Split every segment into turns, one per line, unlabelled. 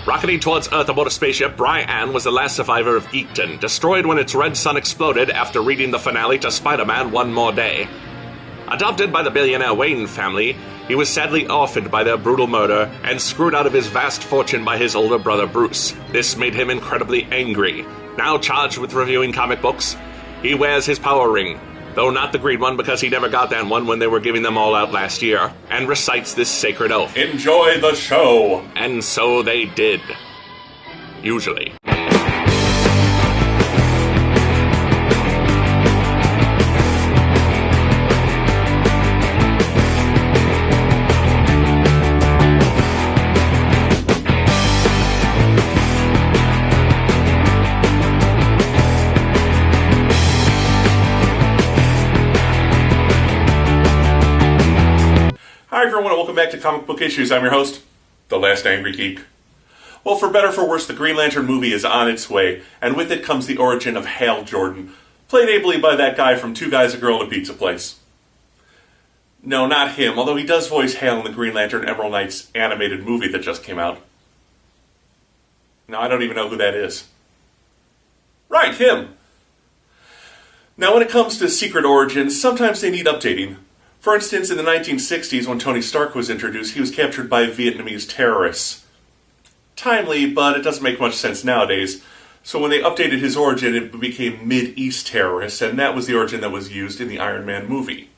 Rocketing towards Earth aboard a spaceship, Brian was the last survivor of Geekton, destroyed when its red sun exploded after reading the finale to Spider-Man One More Day. Adopted by the billionaire Wayne family, he was sadly orphaned by their brutal murder and screwed out of his vast fortune by his older brother Bruce. This made him incredibly angry. Now charged with reviewing comic books, he wears his power ring, though not the green one because he never got that one when they were giving them all out last year, and recites this sacred oath.
Enjoy the show!
And so they did. Usually.
Hi everyone, and welcome back to Comic Book Issues. I'm your host, the Last Angry Geek. Well, for better or for worse, the Green Lantern movie is on its way, and with it comes the origin of Hal Jordan, played ably by that guy from Two Guys, a Girl, and a Pizza Place. No, not him, although he does voice Hal in the Green Lantern Emerald Knights animated movie that just came out. Now, I don't even know who that is. Right, him! Now, when it comes to secret origins, sometimes they need updating. For instance, in the 1960s, when Tony Stark was introduced, he was captured by Vietnamese terrorists. Timely, but it doesn't make much sense nowadays. So when they updated his origin, it became Mid-East terrorists, and that was the origin that was used in the Iron Man movie.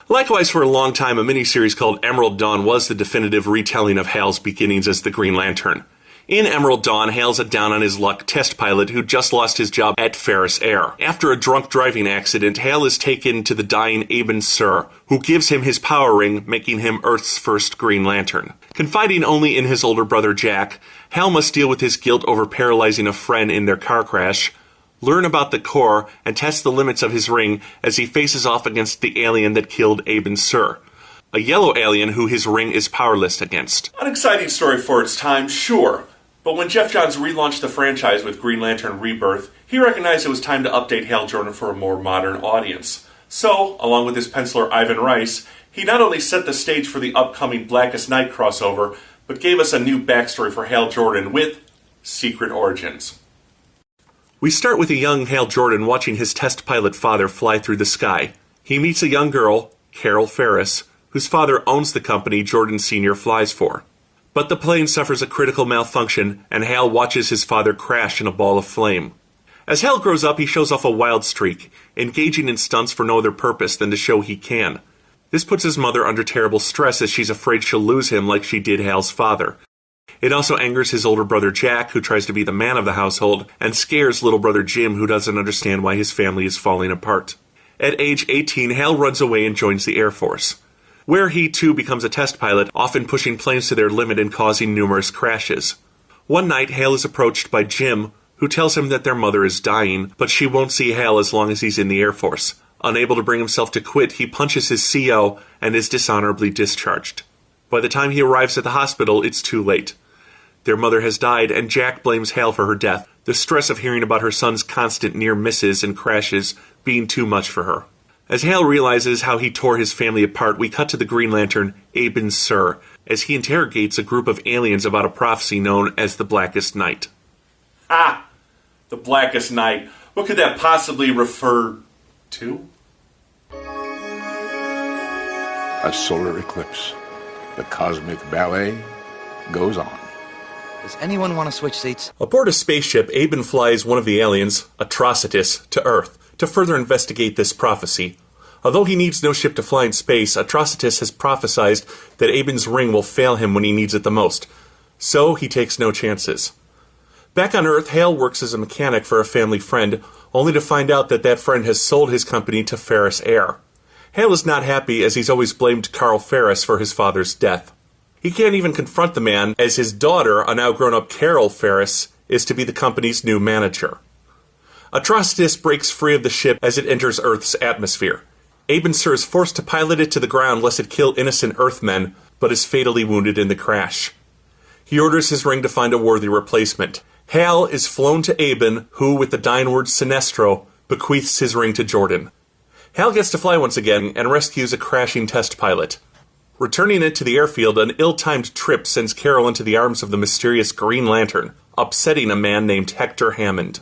Likewise, for a long time, a miniseries called Emerald Dawn was the definitive retelling of Hal's beginnings as the Green Lantern. In Emerald Dawn, Hal's a down-on-his-luck test pilot who just lost his job at Ferris Air. After a drunk driving accident, Hal is taken to the dying Abin Sur, who gives him his power ring, making him Earth's first Green Lantern. Confiding only in his older brother Jack, Hal must deal with his guilt over paralyzing a friend in their car crash, learn about the Corps, and test the limits of his ring as he faces off against the alien that killed Abin Sur, a yellow alien who his ring is powerless against.
An exciting story for its time, sure. But when Jeff Johns relaunched the franchise with Green Lantern Rebirth, he recognized it was time to update Hal Jordan for a more modern audience. So, along with his penciler Ivan Rice, he not only set the stage for the upcoming Blackest Night crossover, but gave us a new backstory for Hal Jordan with Secret Origins.
We start with a young Hal Jordan watching his test pilot father fly through the sky. He meets a young girl, Carol Ferris, whose father owns the company Jordan Sr. flies for. But the plane suffers a critical malfunction, and Hal watches his father crash in a ball of flame. As Hal grows up, he shows off a wild streak, engaging in stunts for no other purpose than to show he can. This puts his mother under terrible stress as she's afraid she'll lose him like she did Hal's father. It also angers his older brother Jack, who tries to be the man of the household, and scares little brother Jim, who doesn't understand why his family is falling apart. At age 18, Hal runs away and joins the Air Force, where he too becomes a test pilot, often pushing planes to their limit and causing numerous crashes. One night, Hal is approached by Jim, who tells him that their mother is dying, but she won't see Hal as long as he's in the Air Force. Unable to bring himself to quit, he punches his CO and is dishonorably discharged. By the time he arrives at the hospital, it's too late. Their mother has died, and Jack blames Hal for her death, the stress of hearing about her son's constant near misses and crashes being too much for her. As Hal realizes how he tore his family apart, we cut to the Green Lantern, Abin Sur, as he interrogates a group of aliens about a prophecy known as the Blackest Night.
Ah! The Blackest Night. What could that possibly refer to?
A solar eclipse. The cosmic ballet goes on.
Does anyone want to switch seats?
Aboard a spaceship, Abin flies one of the aliens, Atrocitus, to Earth to further investigate this prophecy. Although he needs no ship to fly in space, Atrocitus has prophesied that Abin's ring will fail him when he needs it the most, so he takes no chances. Back on Earth, Hal works as a mechanic for a family friend, only to find out that that friend has sold his company to Ferris Air. Hal is not happy as he's always blamed Carl Ferris for his father's death. He can't even confront the man, as his daughter, a now grown-up Carol Ferris, is to be the company's new manager. Atrocitus breaks free of the ship as it enters Earth's atmosphere. Abin Sur is forced to pilot it to the ground lest it kill innocent Earthmen, but is fatally wounded in the crash. He orders his ring to find a worthy replacement. Hal is flown to Abin, who, with the dying word Sinestro, bequeaths his ring to Jordan. Hal gets to fly once again and rescues a crashing test pilot. Returning it to the airfield, an ill-timed trip sends Carol into the arms of the mysterious Green Lantern, upsetting a man named Hector Hammond.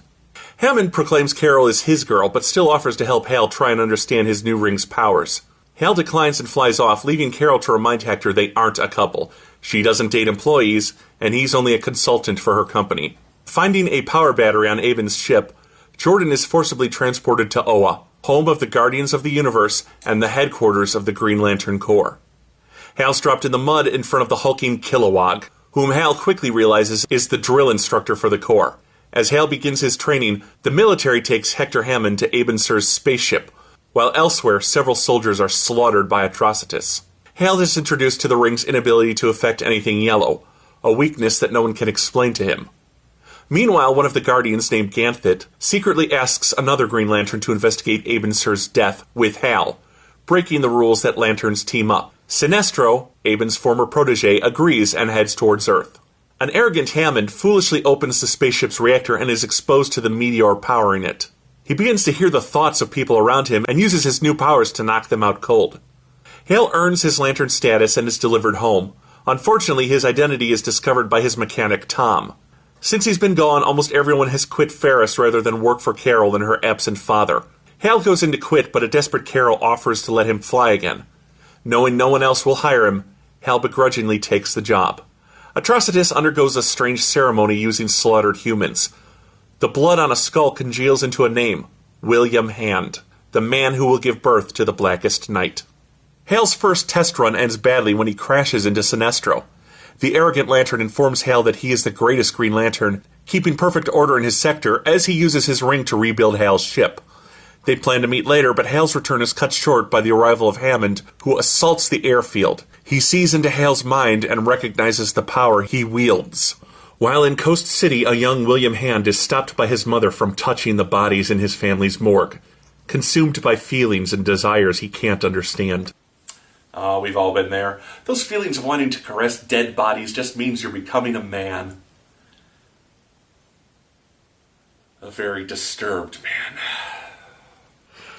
Hammond proclaims Carol is his girl, but still offers to help Hal try and understand his new ring's powers. Hal declines and flies off, leaving Carol to remind Hector they aren't a couple. She doesn't date employees, and he's only a consultant for her company. Finding a power battery on Aben's ship, Jordan is forcibly transported to Oa, home of the Guardians of the Universe and the headquarters of the Green Lantern Corps. Hal's dropped in the mud in front of the hulking Kilowog, whom Hal quickly realizes is the drill instructor for the Corps. As Hal begins his training, the military takes Hector Hammond to Aben Sur's spaceship, while elsewhere several soldiers are slaughtered by Atrocitus. Hal is introduced to the ring's inability to affect anything yellow, a weakness that no one can explain to him. Meanwhile, one of the Guardians, named Ganthit, secretly asks another Green Lantern to investigate Aben Sur's death with Hal, breaking the rules that Lanterns team up. Sinestro, Aben's former protege, agrees and heads towards Earth. An arrogant Hammond foolishly opens the spaceship's reactor and is exposed to the meteor powering it. He begins to hear the thoughts of people around him and uses his new powers to knock them out cold. Hal earns his Lantern status and is delivered home. Unfortunately, his identity is discovered by his mechanic Tom. Since he's been gone, almost everyone has quit Ferris rather than work for Carol and her absent father. Hal goes in to quit, but a desperate Carol offers to let him fly again. Knowing no one else will hire him, Hal begrudgingly takes the job. Atrocitus undergoes a strange ceremony using slaughtered humans. The blood on a skull congeals into a name, William Hand, the man who will give birth to the Blackest Night. Hal's first test run ends badly when he crashes into Sinestro. The arrogant Lantern informs Hal that he is the greatest Green Lantern, keeping perfect order in his sector as he uses his ring to rebuild Hal's ship. They plan to meet later, but Hal's return is cut short by the arrival of Hammond, who assaults the airfield. He sees into Hal's mind and recognizes the power he wields. While in Coast City, a young William Hand is stopped by his mother from touching the bodies in his family's morgue, consumed by feelings and desires he can't understand.
Oh, we've all been there. Those feelings of wanting to caress dead bodies just means you're becoming a man. A very disturbed man.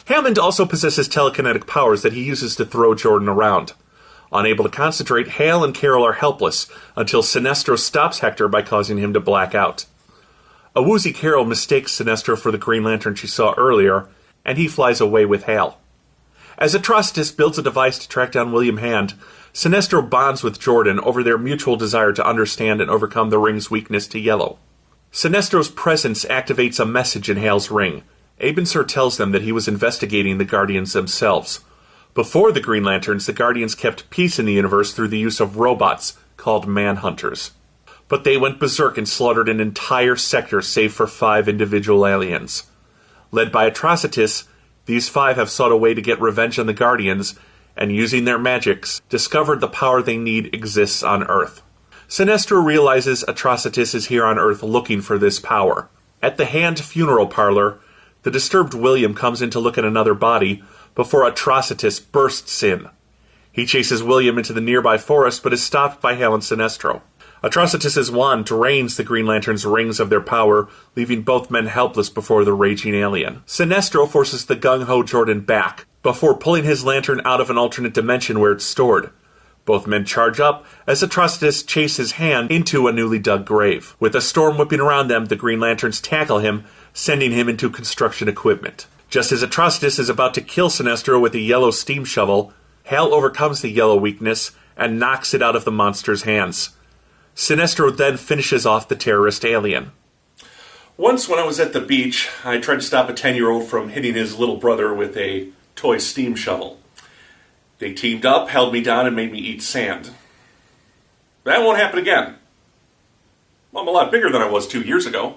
Hammond also possesses telekinetic powers that he uses to throw Jordan around. Unable to concentrate, Hal and Carol are helpless until Sinestro stops Hector by causing him to black out. A woozy Carol mistakes Sinestro for the Green Lantern she saw earlier, and he flies away with Hal. As Atrocitus builds a device to track down William Hand, Sinestro bonds with Jordan over their mutual desire to understand and overcome the ring's weakness to yellow. Sinestro's presence activates a message in Hal's ring. Aben Sur tells them that he was investigating the Guardians themselves. Before the Green Lanterns, the Guardians kept peace in the universe through the use of robots called Manhunters. But they went berserk and slaughtered an entire sector save for 5 individual aliens. Led by Atrocitus, these 5 have sought a way to get revenge on the Guardians, and using their magics, discovered the power they need exists on Earth. Sinestro realizes Atrocitus is here on Earth looking for this power. At the Hand funeral parlor, the disturbed William comes in to look at another body before Atrocitus bursts in. He chases William into the nearby forest but is stopped by Hal and Sinestro. Atrocitus's wand drains the Green Lantern's rings of their power, leaving both men helpless before the raging alien. Sinestro forces the gung-ho Jordan back before pulling his lantern out of an alternate dimension where it's stored. Both men charge up as Atrocitus chases Hand into a newly dug grave. With a storm whipping around them, the Green Lanterns tackle him, sending him into construction equipment. Just as Atrocitus is about to kill Sinestro with a yellow steam shovel, Hal overcomes the yellow weakness and knocks it out of the monster's hands. Sinestro then finishes off the terrorist alien.
Once when I was at the beach, I tried to stop a 10-year-old from hitting his little brother with a toy steam shovel. They teamed up, held me down, and made me eat sand. That won't happen again. I'm a lot bigger than I was 2 years ago.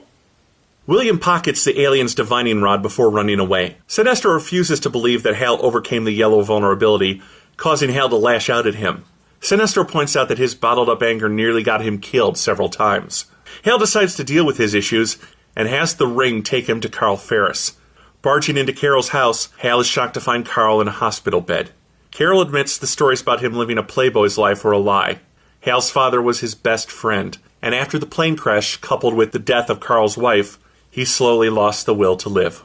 William pockets the alien's divining rod before running away. Sinestro refuses to believe that Hal overcame the yellow vulnerability, causing Hal to lash out at him. Sinestro points out that his bottled-up anger nearly got him killed several times. Hal decides to deal with his issues and has the ring take him to Carl Ferris. Barging into Carol's house, Hal is shocked to find Carl in a hospital bed. Carol admits the stories about him living a playboy's life were a lie. Hal's father was his best friend, and after the plane crash, coupled with the death of Carl's wife, he slowly lost the will to live.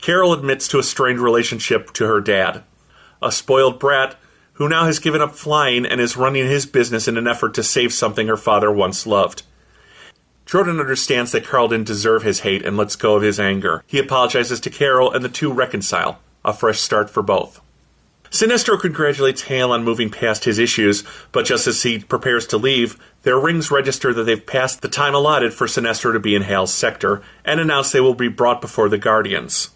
Carol admits to a strained relationship to her dad. A spoiled brat who now has given up flying and is running his business in an effort to save something her father once loved. Jordan understands that Carl didn't deserve his hate and lets go of his anger. He apologizes to Carol, and the two reconcile. A fresh start for both. Sinestro congratulates Hale on moving past his issues, but just as he prepares to leave, their rings register that they've passed the time allotted for Sinestro to be in Hale's sector, and announce they will be brought before the Guardians.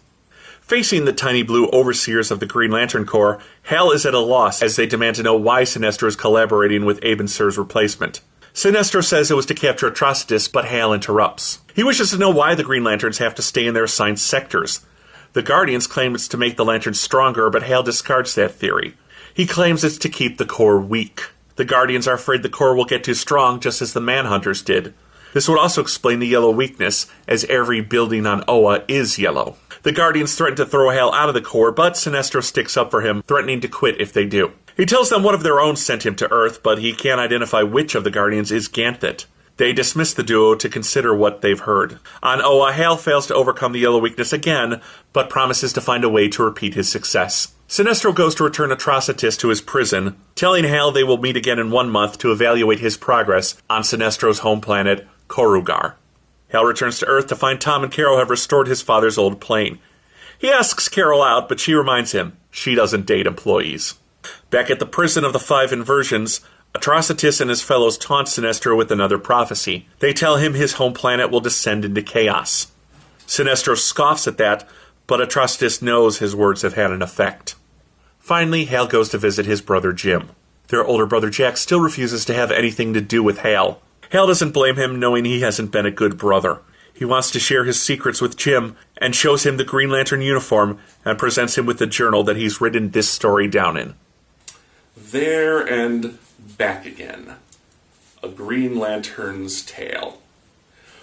Facing the tiny blue overseers of the Green Lantern Corps, Hal is at a loss as they demand to know why Sinestro is collaborating with Abin Sur's replacement. Sinestro says it was to capture Atrocitus, but Hal interrupts. He wishes to know why the Green Lanterns have to stay in their assigned sectors. The Guardians claim it's to make the Lanterns stronger, but Hal discards that theory. He claims it's to keep the Corps weak. The Guardians are afraid the Corps will get too strong, just as the Manhunters did. This would also explain the yellow weakness, as every building on Oa is yellow. The Guardians threaten to throw Hal out of the Corps, but Sinestro sticks up for him, threatening to quit if they do. He tells them one of their own sent him to Earth, but he can't identify which of the Guardians is Ganthet. They dismiss the duo to consider what they've heard. On Oa, Hal fails to overcome the yellow weakness again, but promises to find a way to repeat his success. Sinestro goes to return Atrocitus to his prison, telling Hal they will meet again in 1 month to evaluate his progress on Sinestro's home planet, Korugar. Hal returns to Earth to find Tom and Carol have restored his father's old plane. He asks Carol out, but she reminds him she doesn't date employees. Back at the prison of the 5 inversions, Atrocitus and his fellows taunt Sinestro with another prophecy. They tell him his home planet will descend into chaos. Sinestro scoffs at that, but Atrocitus knows his words have had an effect. Finally, Hal goes to visit his brother Jim. Their older brother Jack still refuses to have anything to do with Hal. Hal doesn't blame him, knowing he hasn't been a good brother. He wants to share his secrets with Jim, and shows him the Green Lantern uniform, and presents him with the journal that he's written this story down in.
There and back again. A Green Lantern's tale.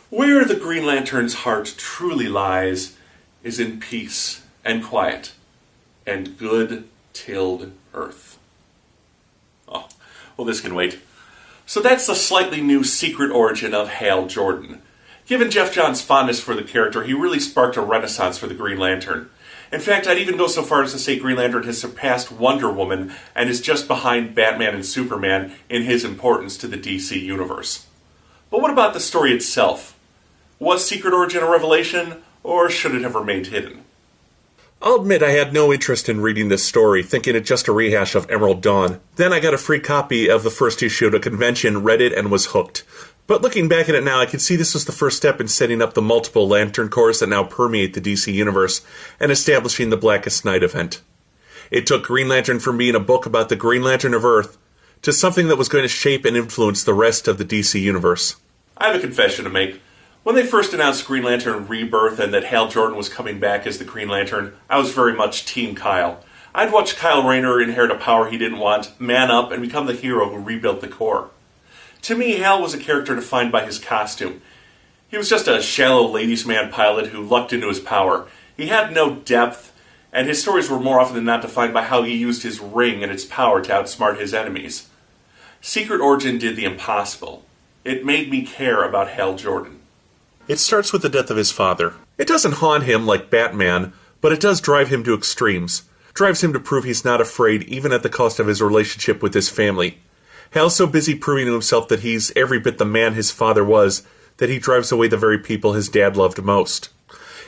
Where the Green Lantern's heart truly lies is in peace and quiet and good tilled earth. Oh, well, this can wait. So that's the slightly new secret origin of Hal Jordan. Given Jeff Johns' fondness for the character, he really sparked a renaissance for the Green Lantern. In fact, I'd even go so far as to say Green Lantern has surpassed Wonder Woman and is just behind Batman and Superman in his importance to the DC Universe. But what about the story itself? Was Secret Origin a revelation, or should it have remained hidden?
I'll admit I had no interest in reading this story, thinking it just a rehash of Emerald Dawn. Then I got a free copy of the first issue at a convention, read it, and was hooked. But looking back at it now, I can see this was the first step in setting up the multiple Lantern Corps that now permeate the DC Universe, and establishing the Blackest Night event. It took Green Lantern from being a book about the Green Lantern of Earth to something that was going to shape and influence the rest of the DC Universe.
I have a confession to make. When they first announced Green Lantern Rebirth and that Hal Jordan was coming back as the Green Lantern, I was very much Team Kyle. I'd watched Kyle Rayner inherit a power he didn't want, man up, and become the hero who rebuilt the Corps. To me, Hal was a character defined by his costume. He was just a shallow ladies' man pilot who lucked into his power. He had no depth, and his stories were more often than not defined by how he used his ring and its power to outsmart his enemies. Secret Origin did the impossible. It made me care about Hal Jordan.
It starts with the death of his father. It doesn't haunt him like Batman, but it does drive him to extremes. Drives him to prove he's not afraid, even at the cost of his relationship with his family. Hal's so busy proving to himself that he's every bit the man his father was, that he drives away the very people his dad loved most.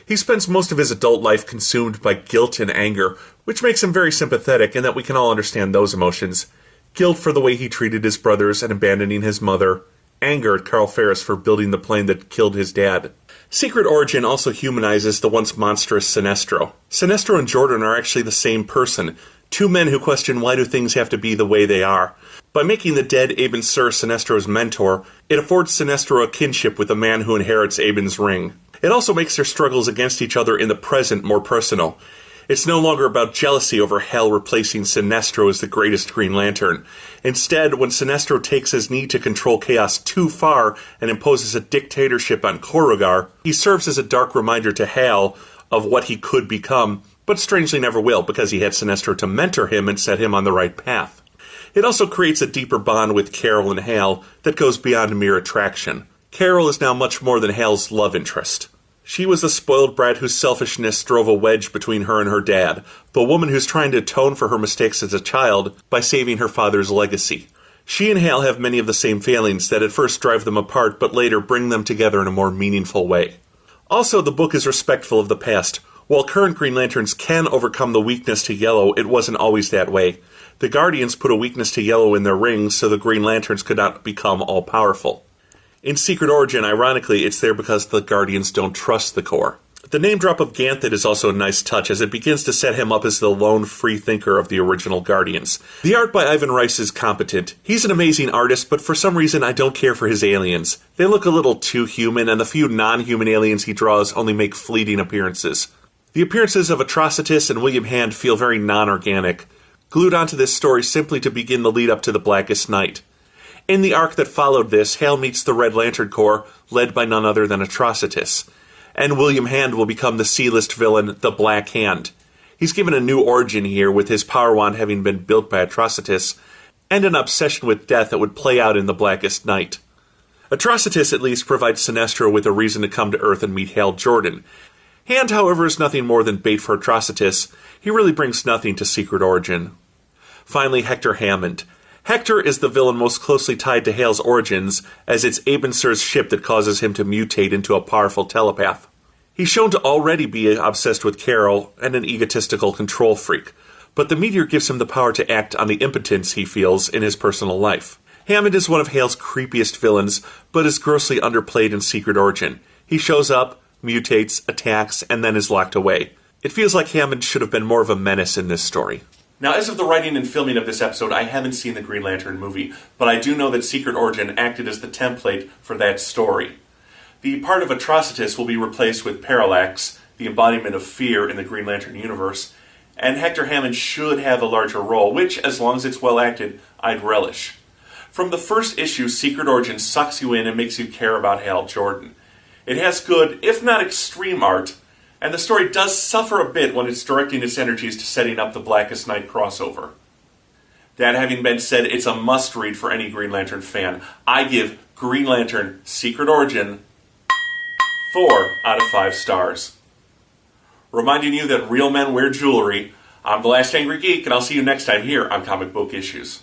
He spends most of his adult life consumed by guilt and anger, which makes him very sympathetic, and that we can all understand those emotions. Guilt for the way he treated his brothers and abandoning his mother. Anger at Carl Ferris for building the plane that killed his dad. Secret Origin also humanizes the once monstrous Sinestro. Sinestro and Jordan are actually the same person, two men who question why do things have to be the way they are. By making the dead Abin Sur Sinestro's mentor, it affords Sinestro a kinship with the man who inherits Abin's ring. It also makes their struggles against each other in the present more personal. It's no longer about jealousy over Hal replacing Sinestro as the greatest Green Lantern. Instead, when Sinestro takes his need to control chaos too far and imposes a dictatorship on Korugar, he serves as a dark reminder to Hal of what he could become, but strangely never will, because he had Sinestro to mentor him and set him on the right path. It also creates a deeper bond with Carol and Hal that goes beyond mere attraction. Carol is now much more than Hal's love interest. She was the spoiled brat whose selfishness drove a wedge between her and her dad, the woman who's trying to atone for her mistakes as a child by saving her father's legacy. She and Hal have many of the same failings that at first drive them apart, but later bring them together in a more meaningful way. Also, the book is respectful of the past. While current Green Lanterns can overcome the weakness to yellow, it wasn't always that way. The Guardians put a weakness to yellow in their rings so the Green Lanterns could not become all-powerful. In Secret Origin, ironically, it's there because the Guardians don't trust the Corps. The name drop of Ganthet is also a nice touch, as it begins to set him up as the lone free thinker of the original Guardians. The art by Ivan Reis is competent. He's an amazing artist, but for some reason I don't care for his aliens. They look a little too human, and the few non-human aliens he draws only make fleeting appearances. The appearances of Atrocitus and William Hand feel very non-organic, glued onto this story simply to begin the lead-up to the Blackest Night. In the arc that followed this, Hal meets the Red Lantern Corps, led by none other than Atrocitus. And William Hand will become the C-list villain, the Black Hand. He's given a new origin here, with his power wand having been built by Atrocitus, and an obsession with death that would play out in the Blackest Night. Atrocitus at least provides Sinestro with a reason to come to Earth and meet Hal Jordan. Hand, however, is nothing more than bait for Atrocitus. He really brings nothing to Secret Origin. Finally, Hector Hammond. Hector is the villain most closely tied to Hal's origins, as it's Aben Sur's ship that causes him to mutate into a powerful telepath. He's shown to already be obsessed with Carol and an egotistical control freak, but the meteor gives him the power to act on the impotence he feels in his personal life. Hammond is one of Hal's creepiest villains, but is grossly underplayed in Secret Origin. He shows up, mutates, attacks, and then is locked away. It feels like Hammond should have been more of a menace in this story.
Now, as of the writing and filming of this episode, I haven't seen the Green Lantern movie, but I do know that Secret Origin acted as the template for that story. The part of Atrocitus will be replaced with Parallax, the embodiment of fear in the Green Lantern universe, and Hector Hammond should have a larger role, which, as long as it's well acted, I'd relish. From the first issue, Secret Origin sucks you in and makes you care about Hal Jordan. It has good, if not extreme art, and the story does suffer a bit when it's directing its energies to setting up the Blackest Night crossover. That having been said, it's a must-read for any Green Lantern fan. I give Green Lantern Secret Origin 4 out of 5 stars. Reminding you that real men wear jewelry, I'm the Last Angry Geek, and I'll see you next time here on Comic Book Issues.